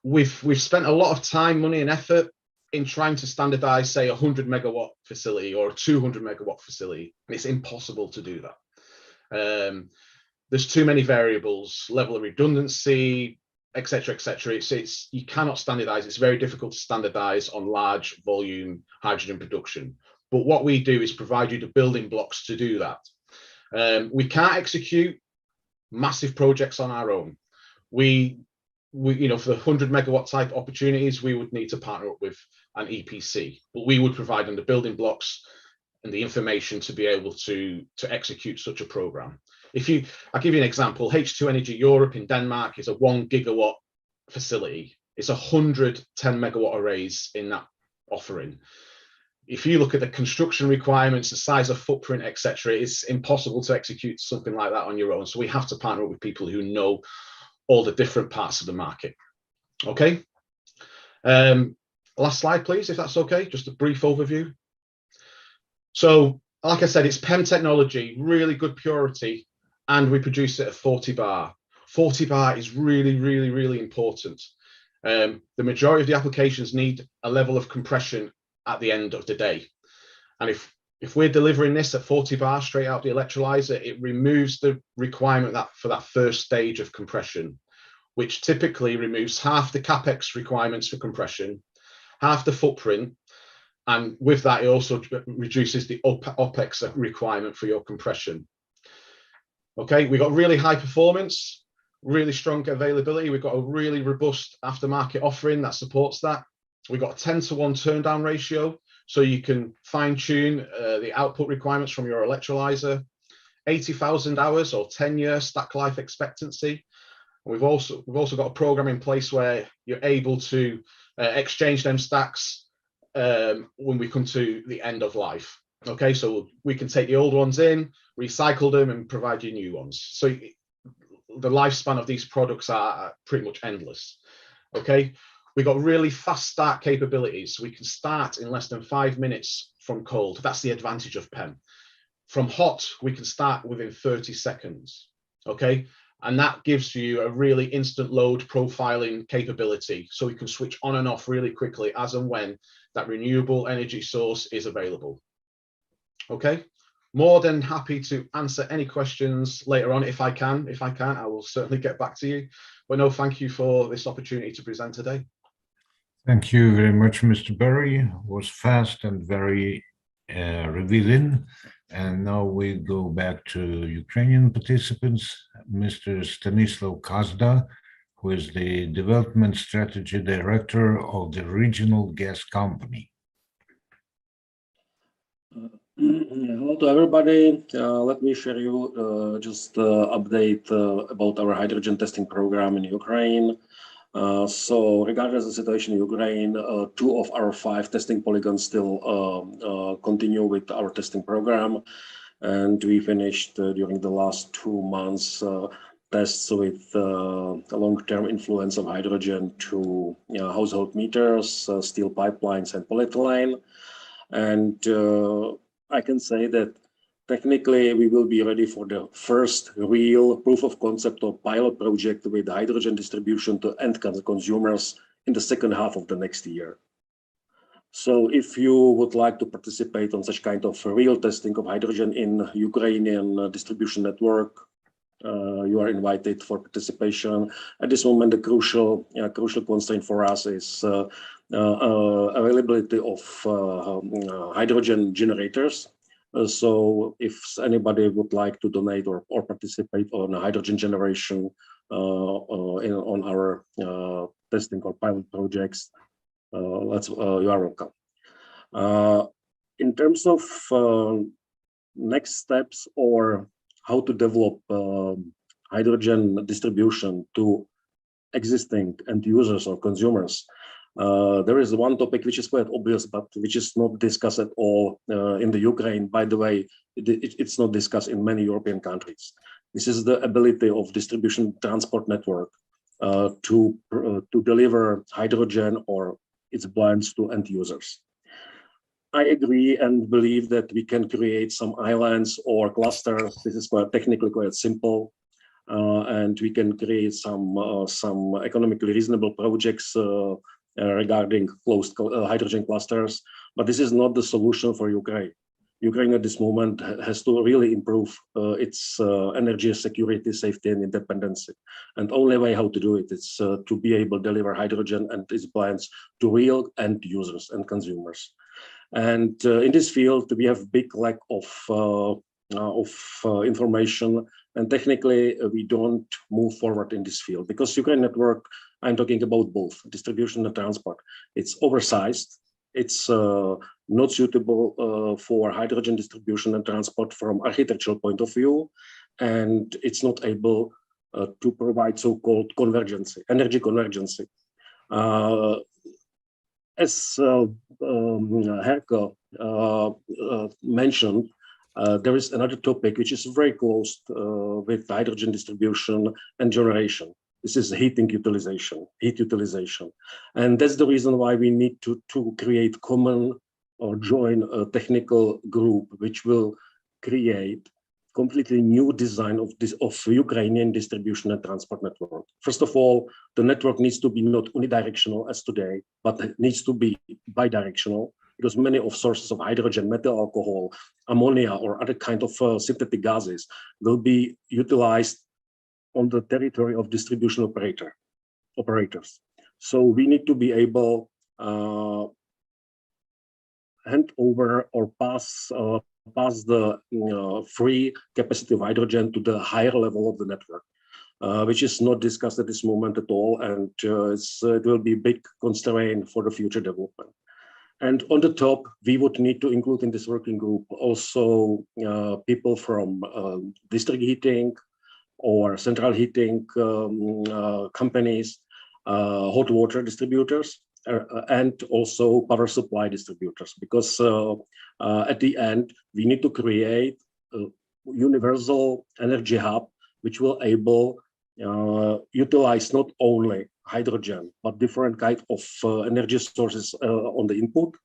we've spent a lot of time, money, and effort in trying to standardize, say, a 100 megawatt facility or a 200 megawatt facility, and it's impossible to do that. There's too many variables: level of redundancy, etc., etc. It's you cannot standardize. It's very difficult to standardize on large volume hydrogen production. But what we do is provide you the building blocks to do that. We can't execute massive projects on our own. We you know, for the 100 megawatt type opportunities, we would need to partner up with an EPC, but we would provide them the building blocks and the information to be able to execute such a program. I'll give you an example. H2 Energy Europe in Denmark is a 1 gigawatt facility. It's 100 10 megawatt arrays in that offering. If you look at the construction requirements, the size of footprint, etc., it's impossible to execute something like that on your own. So we have to partner up with people who know all the different parts of the market. Okay. Last slide, please, if that's okay. Just a brief overview. So, like I said, it's PEM technology, really good purity, and we produce it at 40 bar. 40 bar is really, really, really important. The majority of the applications need a level of compression at the end of the day. And if we're delivering this at 40 bar straight out the electrolyzer, it removes the requirement for that first stage of compression, which typically removes half the CapEx requirements for compression, half the footprint, and with that, it also reduces the OpEx requirement for your compression. Okay, we've got really high performance, really strong availability. We've got a really robust aftermarket offering that supports that. We've got a 10-to-1 turn down ratio, so you can fine tune the output requirements from your electrolyzer. 80,000 hours or 10-year stack life expectancy. We've also got a program in place where you're able to exchange them stacks when we come to the end of life. Okay, so we can take the old ones in, recycle them, and provide you new ones. So the lifespan of these products are pretty much endless. Okay, we got really fast start capabilities. We can start in less than 5 minutes from cold. That's the advantage of PEM. From hot, we can start within 30 seconds. Okay, and that gives you a really instant load profiling capability. So we can switch on and off really quickly as and when that renewable energy source is available. Okay, more than happy to answer any questions later on if I can. If I can't, I will certainly get back to you. But no, thank you for this opportunity to present today. Thank you very much, Mr. Berry. It was fast and very revealing. And now we go back to Ukrainian participants, Mr. Stanislav Kazda, who is the Development Strategy Director of the Regional Gas Company. Hello to everybody. Let me share you just update about our hydrogen testing program in Ukraine. So regardless of the situation in Ukraine, 2 of our 5 testing polygons still continue with our testing program. And we finished during the last 2 months tests with long-term influence of hydrogen to household meters, steel pipelines, and polyethylene. And I can say that technically we will be ready for the first real proof of concept or pilot project with hydrogen distribution to end consumers in the second half of the next year. So if you would like to participate on such kind of real testing of hydrogen in Ukrainian distribution network, you are invited for participation. At this moment, the crucial constraint for us is availability of hydrogen generators. So if anybody would like to donate or participate on hydrogen generation on our testing or pilot projects, you are welcome. In terms of next steps or how to develop hydrogen distribution to existing end users or consumers, there is one topic which is quite obvious, but which is not discussed at all in the Ukraine. By the way, it's not discussed in many European countries. This is the ability of distribution transport network to deliver hydrogen or its blends to end users. I agree and believe that we can create some islands or clusters. This is technically quite simple, and we can create some economically reasonable projects regarding closed hydrogen clusters. But this is not the solution for Ukraine. Ukraine at this moment has to really improve its energy security, safety, and independence. And only way how to do it is to be able to deliver hydrogen and its blends to real end users and consumers. And in this field, we have big lack of information, and technically we don't move forward in this field because Ukraine network, I'm talking about both distribution and transport. It's oversized. It's not suitable for hydrogen distribution and transport from architectural point of view, and it's not able to provide so-called convergence, energy convergence. As Herko mentioned, there is another topic which is very close with hydrogen distribution and generation. This is heat utilization. And that's the reason why we need to create common or join a technical group which will create completely new design of Ukrainian distribution and transport network. First of all, the network needs to be not unidirectional as today, but it needs to be bidirectional, because many of sources of hydrogen, methyl alcohol, ammonia, or other kind of synthetic gases will be utilized on the territory of distribution operators. So we need to be able hand over or pass the free capacity of hydrogen to the higher level of the network, which is not discussed at this moment at all, and it will be a big constraint for the future development. And on the top, we would need to include in this working group also people from district heating or central heating companies, hot water distributors, and also power supply distributors, because at the end, we need to create a universal energy hub, which will able utilize not only hydrogen, but different kind of energy sources on the input,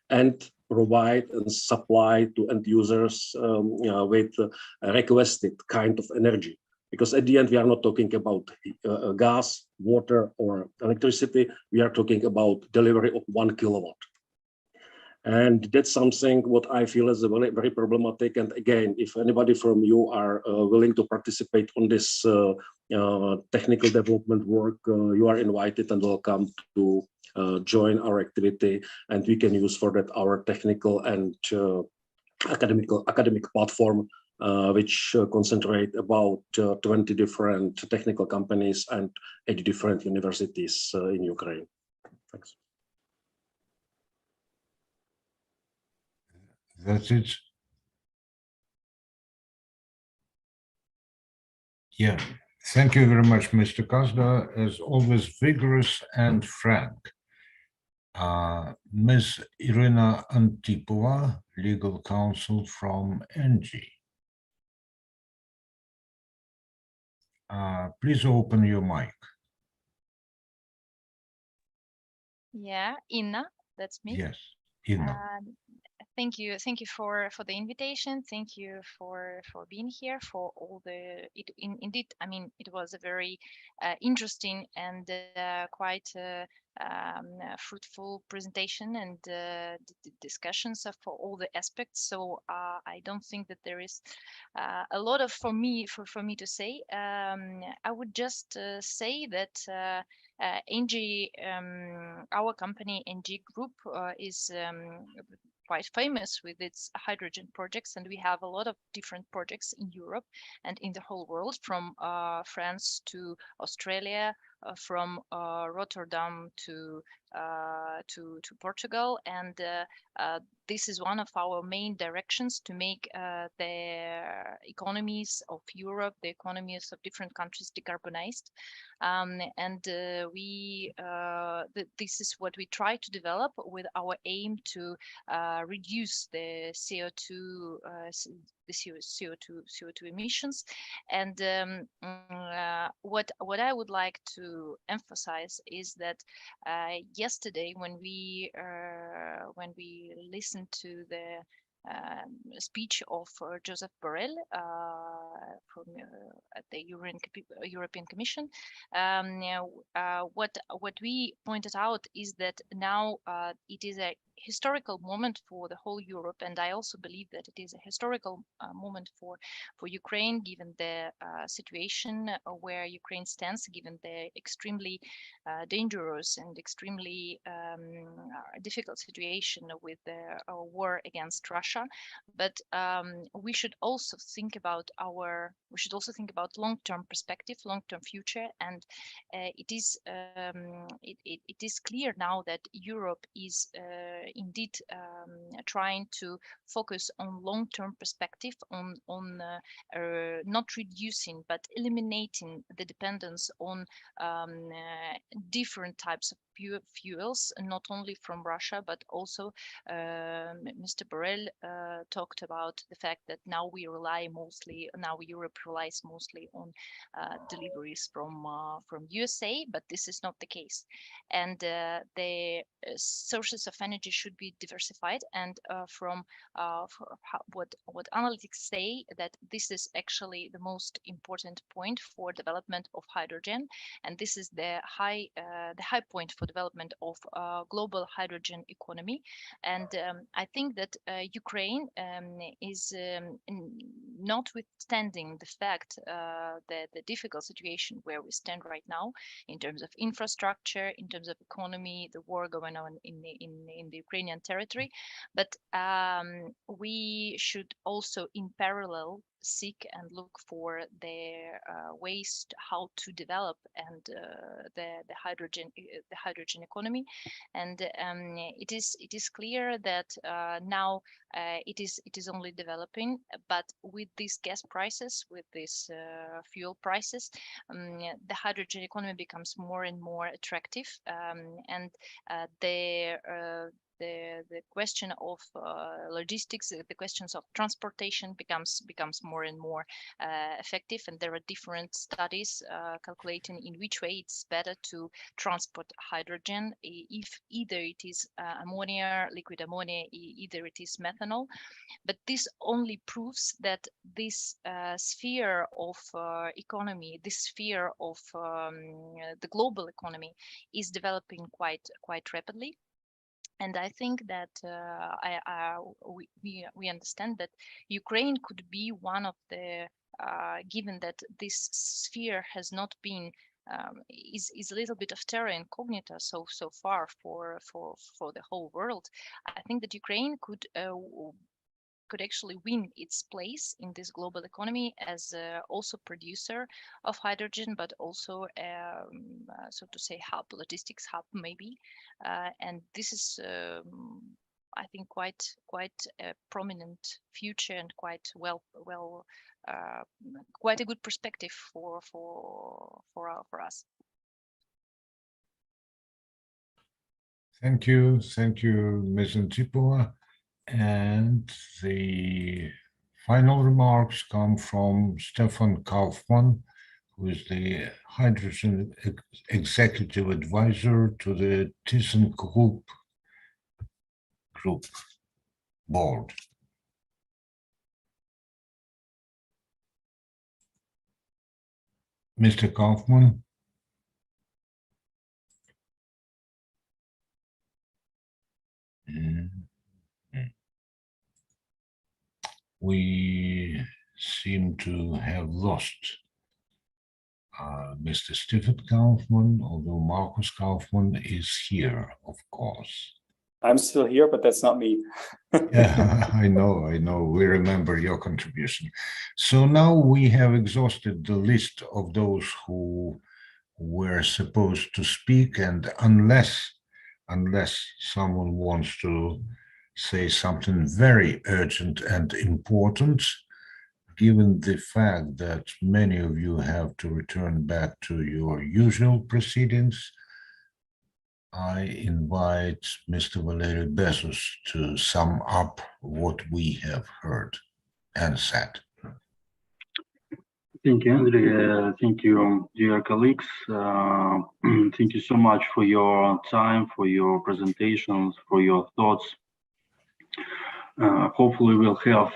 and provide and supply to end users with requested kind of energy. Because at the end, we are not talking about gas, water, or electricity. We are talking about delivery of 1 kilowatt. And that's something what I feel is very, very problematic. And again, if anybody from you are willing to participate on this technical development work, you are invited and welcome to join our activity. And we can use for that our technical and academic platform, which concentrate about 20 different technical companies and 8 different universities in Ukraine. Thanks. That's it. Yeah, thank you very much, Mr. Kazda, as always vigorous and frank. Ms. Irina Antipova, legal counsel from NG. Please open your mic. Yeah, Inna, that's me. Yes, Inna. Thank you for the invitation. Thank you for being here, for all the indeed. I mean, it was a very interesting and quite fruitful presentation and discussions for all the aspects. So I don't think that there is a lot of for me to say. I would just say that NG, our company NG Group is quite famous with its hydrogen projects, and we have a lot of different projects in Europe and in the whole world, from France to Australia, from Rotterdam to Portugal, and this is one of our main directions to make the economies of Europe, the economies of different countries decarbonized. This is what we try to develop with our aim to reduce the CO2 emissions. And what I would like to emphasize is that yesterday, when we listened to the speech of Joseph Borrell from at the European Commission, what we pointed out is that now it is a historical moment for the whole Europe, and I also believe that it is a historical moment for Ukraine, given the situation where Ukraine stands, given the extremely dangerous and extremely difficult situation with the war against Russia. But we should also think about long-term perspective, long-term future, and it is clear now that Europe is indeed trying to focus on long-term perspective, on not reducing but eliminating the dependence on different types of fuels, not only from Russia, but also Mr. Borrell talked about the fact that now Europe relies mostly on deliveries from USA, but this is not the case. And the sources of energy should be diversified. And from what analytics say, that this is actually the most important point for development of hydrogen, and this is the high point for development of global hydrogen economy. And I think that Ukraine is, notwithstanding the fact that the difficult situation where we stand right now in terms of infrastructure, in terms of economy, the war going on in the Ukrainian territory, but we should also in parallel seek and look for the ways how to develop and the hydrogen economy. And it is clear that now it is only developing, but with these gas prices, with these fuel prices, the hydrogen economy becomes more and more attractive, and the question of logistics, the questions of transportation becomes more and more effective, and there are different studies calculating in which way it's better to transport hydrogen, if either it is ammonia, liquid ammonia, either it is methanol. But this only proves that this sphere of economy, this sphere of the global economy is developing quite rapidly. And I think that we understand that Ukraine could be one of the, given that this sphere has not been, is a little bit of terra incognita so far for the whole world. I think that Ukraine could actually win its place in this global economy as also producer of hydrogen, but also so to say logistics hub maybe, and this is I think quite a prominent future and quite quite a good perspective for us. Thank you, Ms. Antipova. And the final remarks come from Stefan Kaufman, who is the hydrogen executive advisor to the ThyssenKrupp Group board. Mr. Kaufman. We seem to have lost Mr. Stefan Kaufman, although Markus Kaufman is here, of course. I'm still here, but that's not me. Yeah, I know. We remember your contribution. So now we have exhausted the list of those who were supposed to speak, and unless someone wants to say something very urgent and important, given the fact that many of you have to return back to your usual proceedings, I invite Mr. Valery Bezos to sum up what we have heard and said. Thank you, Andrei. Thank you, dear colleagues. Thank you so much for your time, for your presentations, for your thoughts. Hopefully we'll have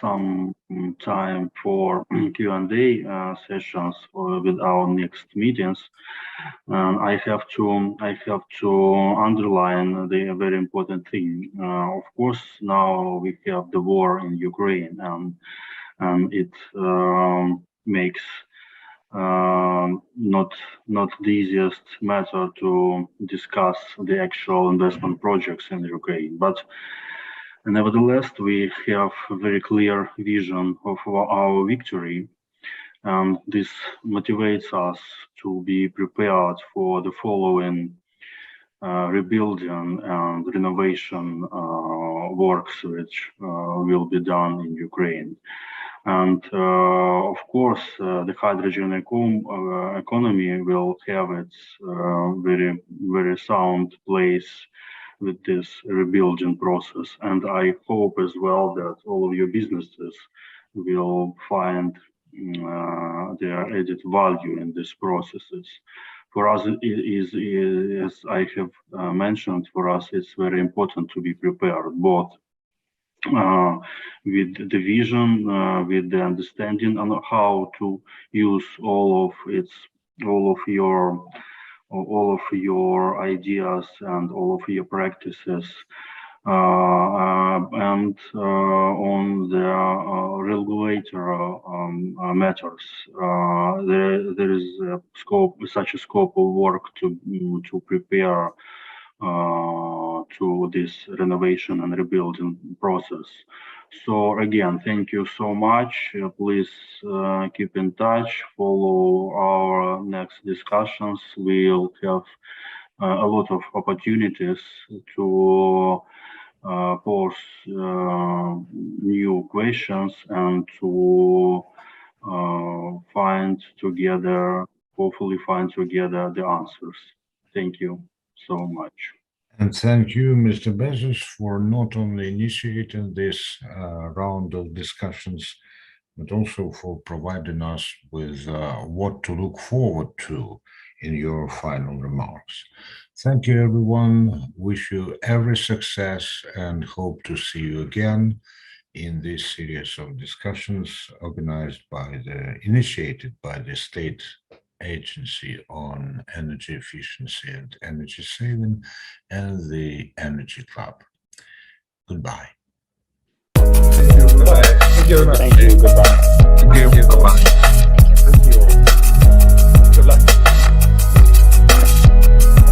some time for Q&A sessions with our next meetings. I have to underline the very important thing. Of course, now we have the war in Ukraine, and it makes not the easiest matter to discuss the actual investment projects in Ukraine, but nevertheless, we have a very clear vision of our victory, and this motivates us to be prepared for the following rebuilding and renovation works which will be done in Ukraine. And of course, the hydrogen economy will have its very sound place with this rebuilding process. And I hope as well that all of your businesses will find their added value in these processes. For us, it is, as I have mentioned, for us, it's very important to be prepared, both with the vision, with the understanding on how to use all of your ideas and all of your practices, and on the regulatory matters. There is such a scope of work to prepare to this renovation and rebuilding process. So again, thank you so much. Please keep in touch, follow our next discussions. We'll have a lot of opportunities to pose new questions and to hopefully find together the answers. Thank you so much. And thank you, Mr. Bezos, for not only initiating this round of discussions, but also for providing us with what to look forward to in your final remarks. Thank you, everyone. Wish you every success and hope to see you again in this series of discussions initiated by the State Agency on Energy Efficiency and Energy Saving and the Energy Club. Goodbye. Thank you. Goodbye. Thank you very much. Thank you. Goodbye. Thank you. Bye-bye. Thank you. Good luck.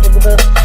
All the best.